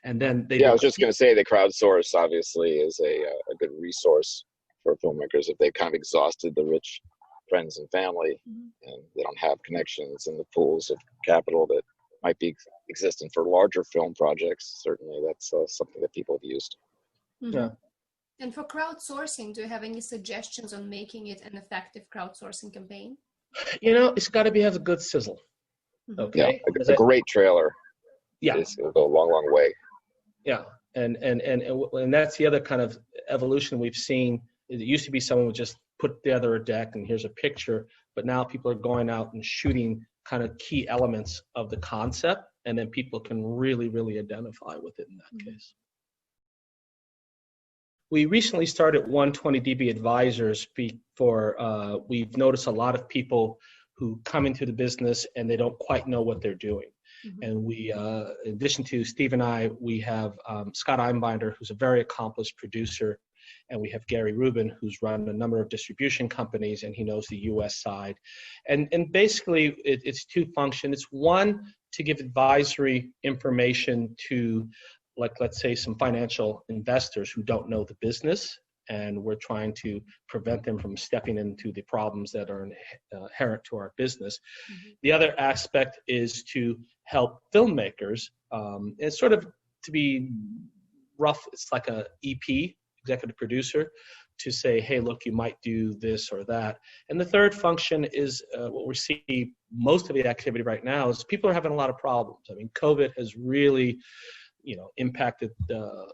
And then I was just going to say the crowdsource obviously is a good resource for filmmakers if they've kind of exhausted the rich friends and family and they don't have connections in the pools of capital that might be existent for larger film projects. Certainly that's something that people have used. Yeah. And for crowdsourcing, do you have any suggestions on making it an effective crowdsourcing campaign? It's got to have a good sizzle. Okay. Yeah, a great trailer. Yeah. It'll go a long way. Yeah. And that's the other kind of evolution we've seen. It used to be someone would just put together a deck and here's a picture, but now people are going out and shooting kind of key elements of the concept, and then people can really identify with it in that case. We recently started 120dB Advisors we've noticed a lot of people who come into the business and they don't quite know what they're doing. And we, in addition to Steve and I, we have Scott Einbinder, who's a very accomplished producer. And we have Gary Rubin, who's run a number of distribution companies, and he knows the U.S. side. And basically, it's two functions. It's one, to give advisory information to, like, let's say, some financial investors who don't know the business, and we're trying to prevent them from stepping into the problems that are inherent to our business. The other aspect is to help filmmakers. It's sort of, to be rough, it's like a EP, executive producer, to say, hey, look, you might do this or that. And the third function is what we see most of the activity right now is people are having a lot of problems. I mean, COVID has really, impacted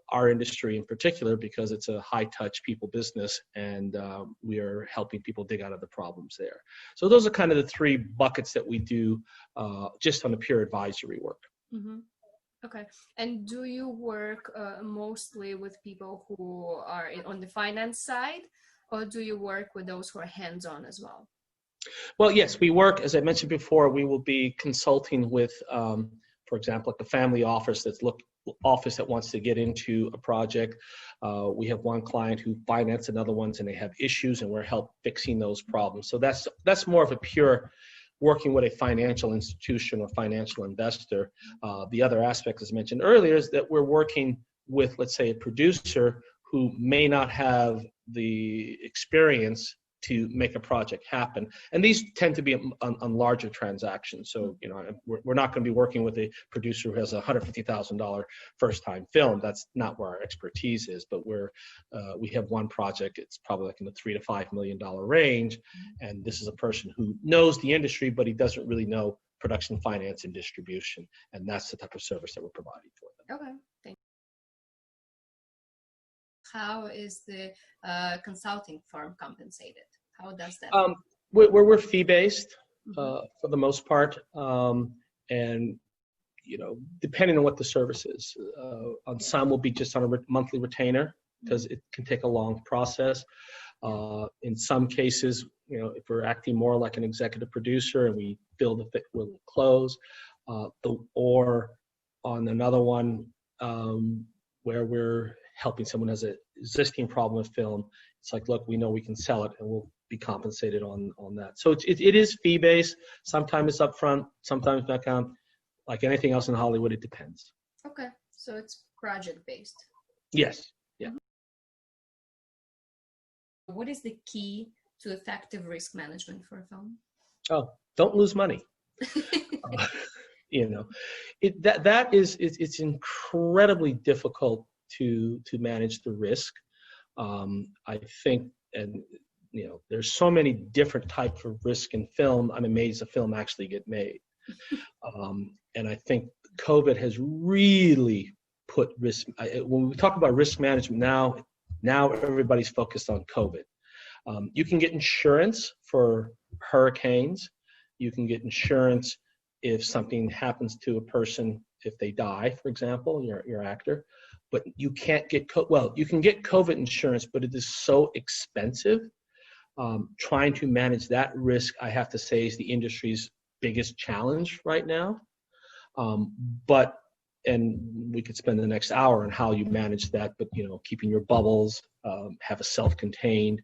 our industry in particular because it's a high-touch people business, and we are helping people dig out of the problems there. So those are kind of the three buckets that we do just on the pure advisory work. Okay. And do you work mostly with people who are on the finance side, or do you work with those who are hands-on as well? Well, yes, we work, as I mentioned before, we will be consulting with, for example, like a family office office that wants to get into a project. We have one client who financed another one and they have issues and we're help fixing those problems. So that's more of a pure working with a financial institution or financial investor. The other aspect, as mentioned earlier, is that we're working with, let's say, a producer who may not have the experience to make a project happen. And these tend to be on larger transactions. So, we're not going to be working with a producer who has a $150,000 first-time film. That's not where our expertise is, but we have one project, it's probably like in the $3 to $5 million range. And this is a person who knows the industry, but he doesn't really know production, finance, and distribution. And that's the type of service that we're providing for them. Okay, thank you. How is the consulting firm compensated? How does that? We're fee-based for the most part, and depending on what the service is. On some will be just on a monthly retainer because it can take a long process. In some cases, if we're acting more like an executive producer and we build we'll close, or on another one where we're helping someone who has an existing problem with film, it's like, look, we know we can sell it and we'll be compensated on that. So it is fee-based. Sometimes it's upfront, sometimes back on. Like anything else in Hollywood, it depends. Okay, so it's project-based. Yes, yeah. What is the key to effective risk management for a film? Oh, don't lose money. It's incredibly difficult to manage the risk. I think, and there's so many different types of risk in film. I'm amazed a film actually get made. And I think COVID has really put risk. When we talk about risk management now everybody's focused on COVID. You can get insurance for hurricanes. You can get insurance if something happens to a person, if they die, for example, your actor. But you can't get, you can get COVID insurance, but it is so expensive. Trying to manage that risk, I have to say, is the industry's biggest challenge right now. And we could spend the next hour on how you manage that, but keeping your bubbles, have a self-contained.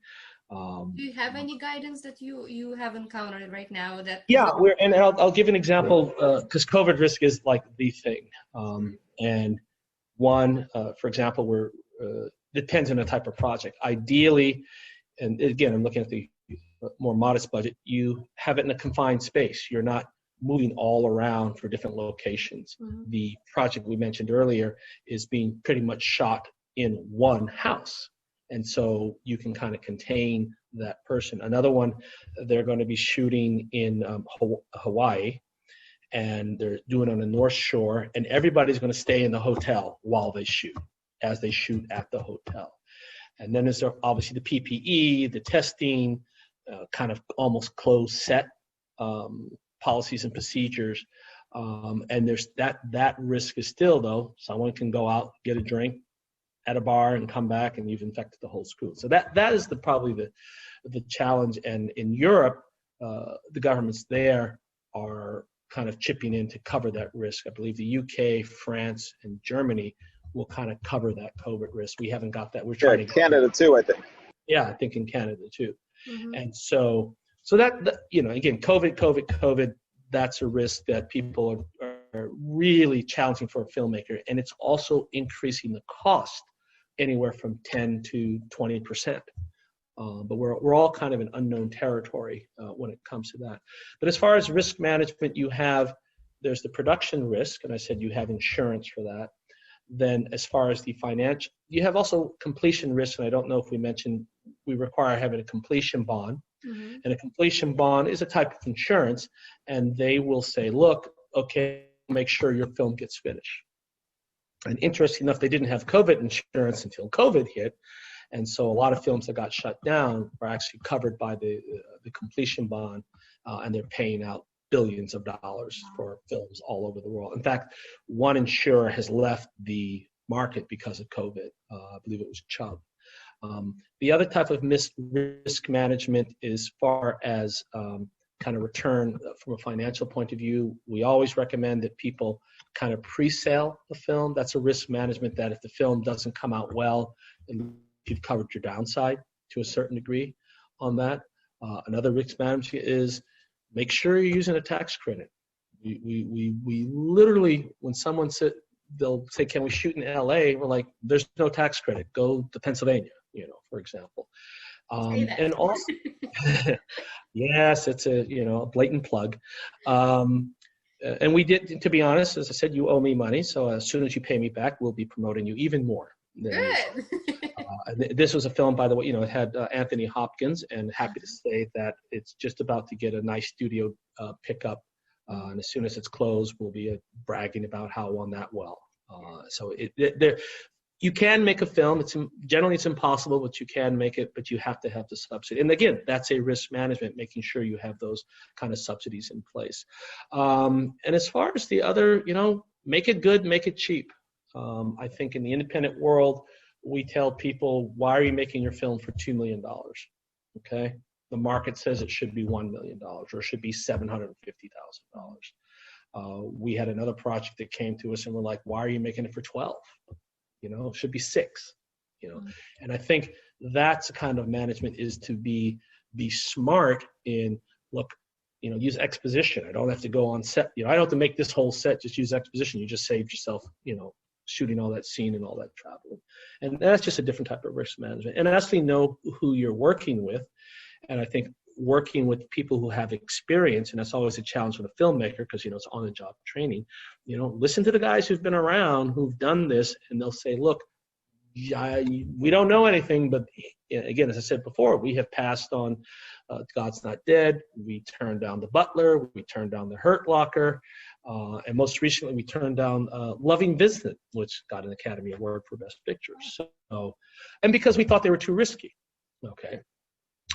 Do you have any guidance that you have encountered right now that? Yeah, and I'll give an example because COVID risk is like the thing. And one, for example, depends on the type of project. Ideally, and again, I'm looking at the more modest budget, you have it in a confined space. You're not moving all around for different locations. Mm-hmm. The project we mentioned earlier is being pretty much shot in one house. And so you can kind of contain that person. Another one, they're going to be shooting in Hawaii, and they're doing it on the North Shore, and everybody's going to stay in the hotel while they shoot, as they shoot at the hotel. And then there's obviously the PPE, the testing, kind of almost closed set policies and procedures. And there's that risk is still, though, someone can go out, get a drink at a bar and come back and you've infected the whole crew. So that is probably the challenge. And in Europe, the governments there are kind of chipping in to cover that risk. I believe the UK, France, and Germany will kind of cover that COVID risk. We haven't got that. We're trying to Canada too, I think. Yeah, I think in Canada too. Mm-hmm. And so that again, COVID, that's a risk that people are really challenging for a filmmaker, and it's also increasing the cost anywhere from 10 to 20%. But we're all kind of in unknown territory when it comes to that. But as far as risk management, there's the production risk, and I said you have insurance for that. Then as far as the financial, you have also completion risk, and I don't know if we mentioned, we require having a completion bond. Mm-hmm. And a completion bond is a type of insurance, and they will say, look, okay, make sure your film gets finished. And interesting enough, they didn't have COVID insurance until COVID hit. And so a lot of films that got shut down are actually covered by the completion bond, and they're paying out billions of dollars for films all over the world. In fact, one insurer has left the market because of COVID. I believe it was Chubb. The other type of risk management, as far as kind of return from a financial point of view, we always recommend that people kind of pre-sale the film. That's a risk management that if the film doesn't come out well, you've covered your downside to a certain degree on that. Another risk management is make sure you're using a tax credit. We literally, when someone said, they'll say, can we shoot in LA? We're like, there's no tax credit. Go to Pennsylvania, for example. And also, yes, it's a blatant plug. And we did, to be honest, as I said, you owe me money. So as soon as you pay me back, we'll be promoting you even more. Good. This was a film, by the way, it had Anthony Hopkins, and happy to say that it's just about to get a nice studio pickup. And as soon as it's closed, we'll be bragging about how it won that well. So you can make a film. Generally it's impossible, but you can make it, but you have to have the subsidy. And again, that's a risk management, making sure you have those kind of subsidies in place. And as far as the other, make it good, make it cheap. I think in the independent world, we tell people, why are you making your film for $2 million? Okay. The market says it should be $1 million or it should be $750,000. We had another project that came to us and we're like, why are you making it for 12? It should be 6, and I think that's the kind of management, is to be smart in, look, use exposition. I don't have to go on set. I don't have to make this whole set, just use exposition. You just saved yourself, shooting all that scene and all that traveling. And that's just a different type of risk management. And actually know who you're working with. And I think working with people who have experience, and that's always a challenge with a filmmaker, because it's on-the-job training. Listen to the guys who've been around, who've done this, and they'll say, look, we don't know anything, but again, as I said before, we have passed on God's Not Dead. We turned down The Butler. We turned down The Hurt Locker. And most recently, we turned down Loving Vincent, which got an Academy Award for Best Picture. So, and because we thought they were too risky. Okay.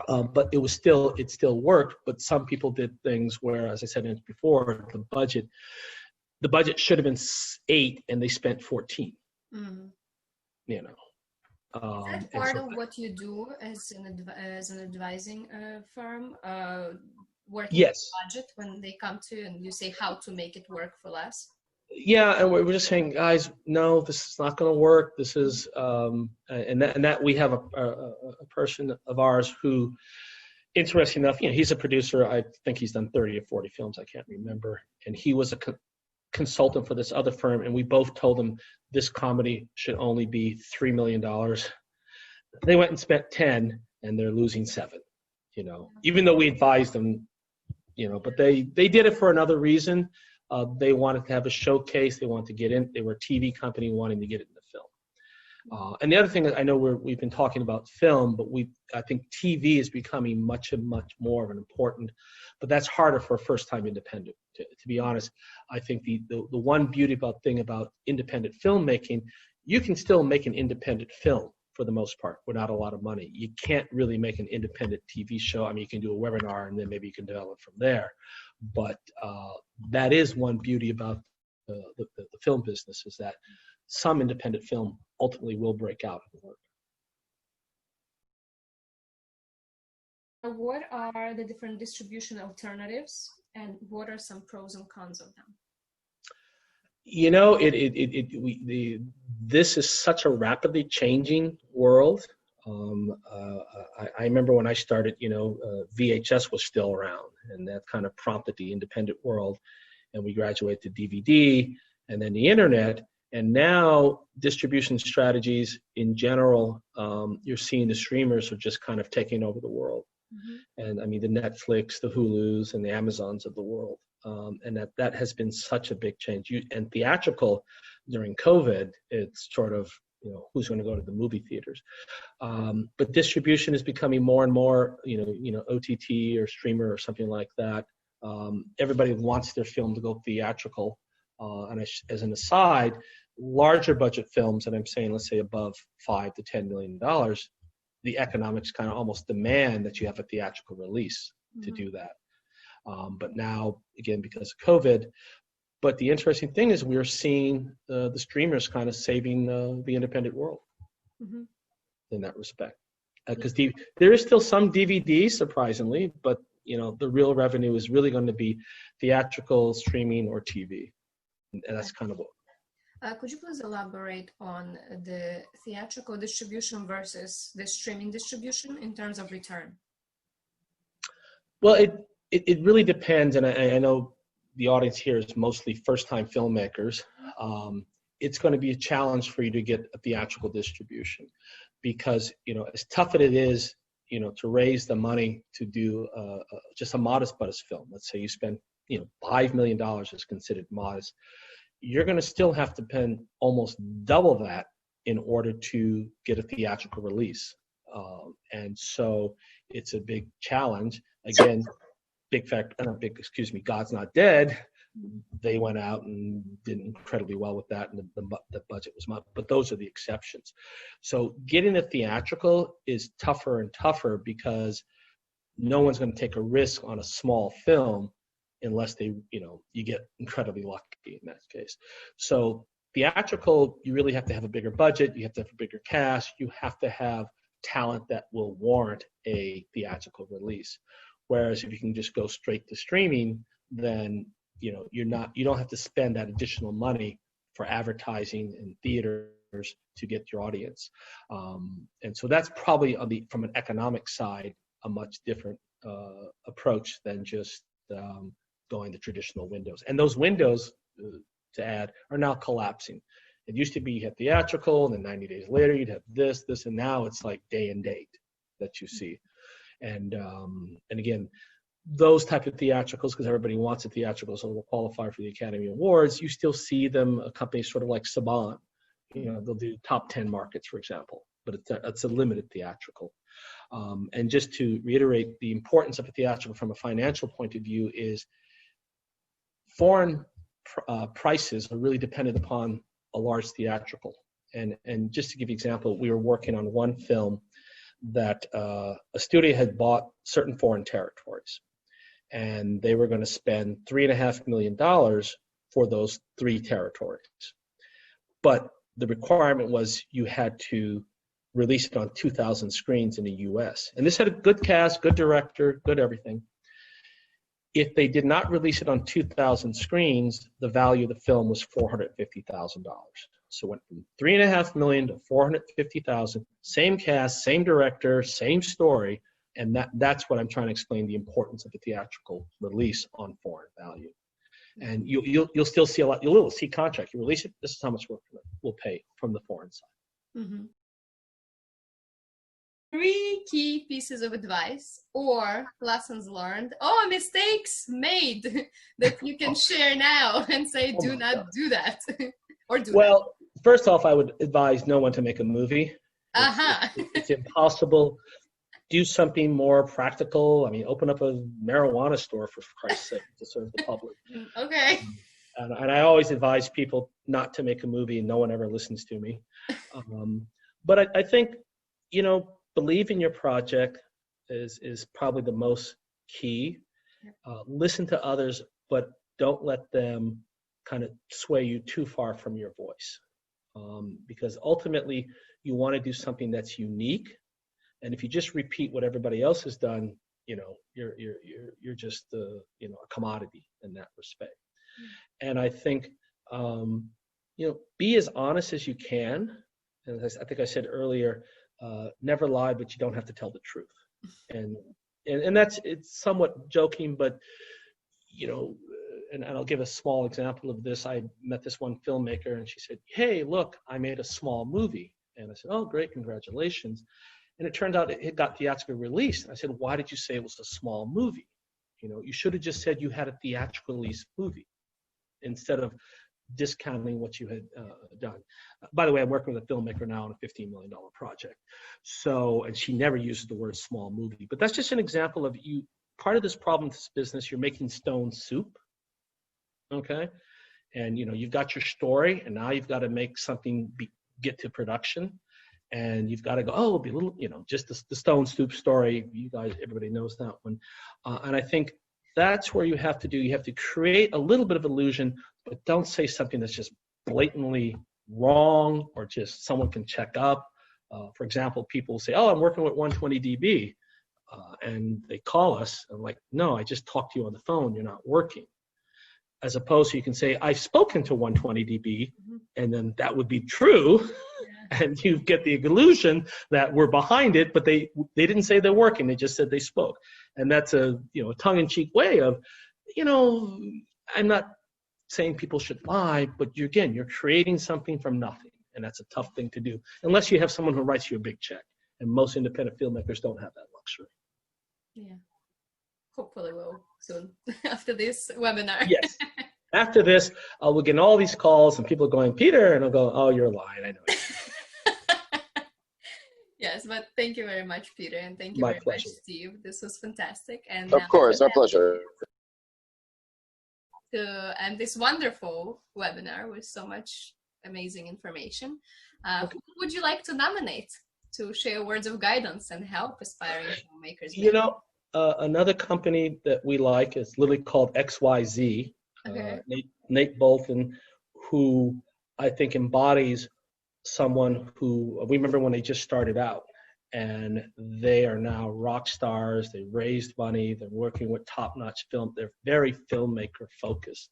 But it still worked. But some people did things where, as I said before, the budget should have been 8 and they spent 14. Mm-hmm. Is that part of what you do as an advising firm? Working yes. with budget when they come to and you say how to make it work for less? Yeah, and we're just saying, guys, no, this is not going to work. This is, and that we have a person of ours who, interesting enough, he's a producer. I think he's done 30 or 40 films. I can't remember. And he was a consultant for this other firm, and we both told him this comedy should only be $3 million. They went and spent 10, and they're losing 7. Even though we advised them, but they did it for another reason. They wanted to have a showcase. They wanted to get in. They were a TV company wanting to get into film. And the other thing is, I know we've been talking about film, but I think TV is becoming much more of an important, but that's harder for a first-time independent. To be honest, I think the one beauty thing about independent filmmaking, you can still make an independent film for the most part without a lot of money. You can't really make an independent TV show. I mean, you can do a webinar and then maybe you can develop from there. But that is one beauty about the film business, is that some independent film ultimately will break out and work. What are the different distribution alternatives, and what are some pros and cons of them? This is such a rapidly changing world. I remember when I started, VHS was still around, and that kind of prompted the independent world, and we graduated to DVD and then the internet. And now distribution strategies in general, you're seeing the streamers are just kind of taking over the world. Mm-hmm. And I mean, the Netflix, the Hulus, and the Amazons of the world. And that has been such a big change. And theatrical during COVID, it's sort of, who's going to go to the movie theaters? But distribution is becoming more and more, OTT or streamer or something like that. Everybody wants their film to go theatrical. And as an aside, larger budget films, and I'm saying, let's say above $5 to $10 million, the economics kind of almost demand that you have a theatrical release to do that. But now, again, because of COVID. But the interesting thing is we're seeing the streamers kind of saving the independent world in that respect. Because there is still some DVD, surprisingly, but the real revenue is really going to be theatrical, streaming, or TV, and that's kind of what. Could you please elaborate on the theatrical distribution versus the streaming distribution in terms of return? Well, it really depends, and I know the audience here is mostly first-time filmmakers. It's going to be a challenge for you to get a theatrical distribution because, as tough as it is, to raise the money to do just a modest budget film. Let's say you spend, $5 million is considered modest. You're going to still have to spend almost double that in order to get a theatrical release. And so it's a big challenge. Again, God's Not Dead, they went out and did incredibly well with that, and the budget was much, but those are the exceptions. So getting a theatrical is tougher and tougher because no one's going to take a risk on a small film unless you get incredibly lucky in that case. So theatrical, you really have to have a bigger budget, you have to have a bigger cast, you have to have talent that will warrant a theatrical release. Whereas if you can just go straight to streaming, then you don't have to spend that additional money for advertising and theaters to get your audience. And so that's probably from an economic side a much different approach than just going the traditional windows. And those windows, to add, are now collapsing. It used to be you had theatrical, and then 90 days later you'd have this, and now it's like day and date that you see. And again, those type of theatricals, because everybody wants a theatrical, so they'll qualify for the Academy Awards, you still see them, a company sort of like Saban. They'll do top 10 markets, for example, but it's a limited theatrical. And just to reiterate, the importance of a theatrical from a financial point of view is foreign prices are really dependent upon a large theatrical. And just to give you an example, we were working on one film that a studio had bought certain foreign territories, and they were going to spend $3.5 million for those 3 territories. But the requirement was you had to release it on 2,000 screens in the US. And this had a good cast, good director, good everything. If they did not release it on 2,000 screens, the value of the film was $450,000. So it went from $3.5 million to $450,000, same cast, same director, same story, and that's what I'm trying to explain, the importance of the theatrical release on foreign value. And you'll still see a lot. You'll see contract. You release it. This is how much we'll pay from the foreign side. Mm-hmm. 3 key pieces of advice or lessons learned or mistakes made that you can share now and say, do not do that. Or do well, first off, I would advise no one to make a movie. It's impossible. Do something more practical. I mean, open up a marijuana store, for Christ's sake, to serve the public. Okay. And I always advise people not to make a movie, and no one ever listens to me. But I think, believe in your project is probably the most key. Listen to others, but don't let them kind of sway you too far from your voice. Because ultimately, you want to do something that's unique. And if you just repeat what everybody else has done, you're just a commodity in that respect. And I think be as honest as you can. And as I think I said earlier, never lie, but you don't have to tell the truth. And it's somewhat joking, but and I'll give a small example of this. I met this one filmmaker, and she said, "Hey, look, I made a small movie." And I said, "Oh, great, congratulations." And it turned out it got theatrically released. I said, "Why did you say it was a small movie? You should have just said you had a theatrical release movie instead of discounting what you had done." By the way, I'm working with a filmmaker now on a $15 million project. So, and she never uses the word small movie. But that's just an example of part of this problem with this business, you're making stone soup, okay? And, you've got your story, and now you've got to make something get to production. And you've got to go, it'll be a little, just the stone soup story. You guys, everybody knows that one. And I think that's where you have to create a little bit of illusion, but don't say something that's just blatantly wrong or just someone can check up. For example, people say, oh, I'm working with 120 dB. And they call us and like, no, I just talked to you on the phone. You're not working. As opposed to you can say, I've spoken to 120 dB, and then that would be true. And you get the illusion that we're behind it, but they didn't say they're working. They just said they spoke. And that's a tongue-in-cheek way of, I'm not saying people should lie, but you're creating something from nothing. And that's a tough thing to do, unless you have someone who writes you a big check. And most independent filmmakers don't have that luxury. Yeah. Hopefully we'll soon after this webinar. Yes. After this, we'll get all these calls and people are going, Peter, and I'll go, oh, you're lying. I know you. Yes, but thank you very much, Peter, and thank you My very pleasure. much, Steve. This was fantastic. And Of course, our pleasure. To end this wonderful webinar with so much amazing information, who would you like to nominate to share words of guidance and help aspiring filmmakers? Another company that we like is literally called XYZ. Okay. Nate Bolton, who I think embodies someone who, we remember when they just started out, and they are now rock stars. They raised money. They're working with top-notch film. They're very filmmaker focused.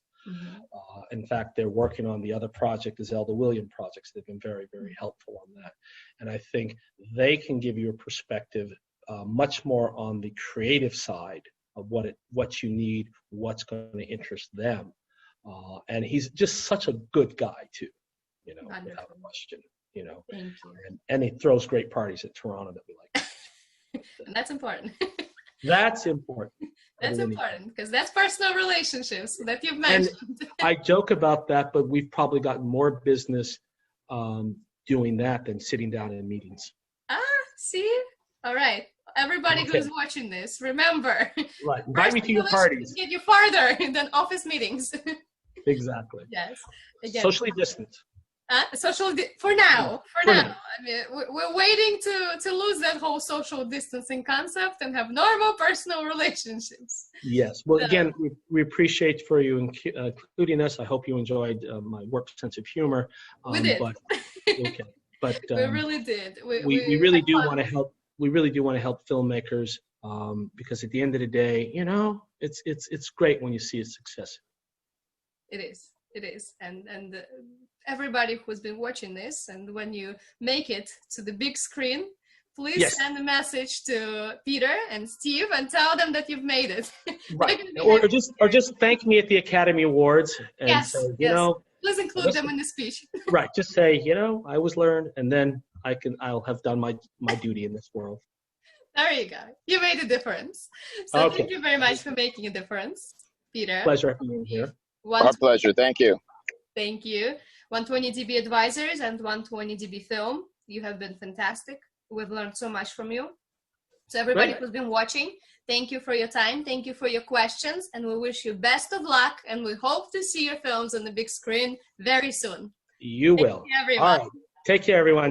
In fact, they're working on the other project, the Zelda Williams projects. They've been very, very helpful on that. And I think they can give you a perspective much more on the creative side of what you need, what's going to interest them. And he's just such a good guy too, without a question. Thank you. And he throws great parties at Toronto that we like. And that's important. That's important. That's important because that's personal relationships that you've mentioned. And I joke about that, but we've probably gotten more business doing that than sitting down in meetings. See? All right. Everybody who's watching this, remember. Right. Invite me to your parties. Get you farther than office meetings. Exactly. Yes. Again, socially distanced. For now. I mean, we're waiting to lose that whole social distancing concept and have normal personal relationships. Yes. Well, again, we appreciate for you including us. I hope you enjoyed my work sense of humor. We did. But we really did. We really do want to help. We really do want to help filmmakers because at the end of the day, it's great when you see a success. It is, and everybody who's been watching this, and when you make it to the big screen, please send a message to Peter and Steve and tell them that you've made it. Right. or just thank me at the Academy Awards and say, please include them in the speech. Right. Just say, I was learned, and then I'll have done my duty in this world. There you go. You made a difference. So thank you very much for making a difference, Peter. Pleasure being here. Our pleasure. Thank you. Thank you. 120 dB Advisors and 120 dB Film. You have been fantastic. We've learned so much from you. So everybody who's been watching, thank you for your time. Thank you for your questions. And we wish you best of luck. And we hope to see your films on the big screen very soon. You will. Take care, everyone. All right. Take care, everyone.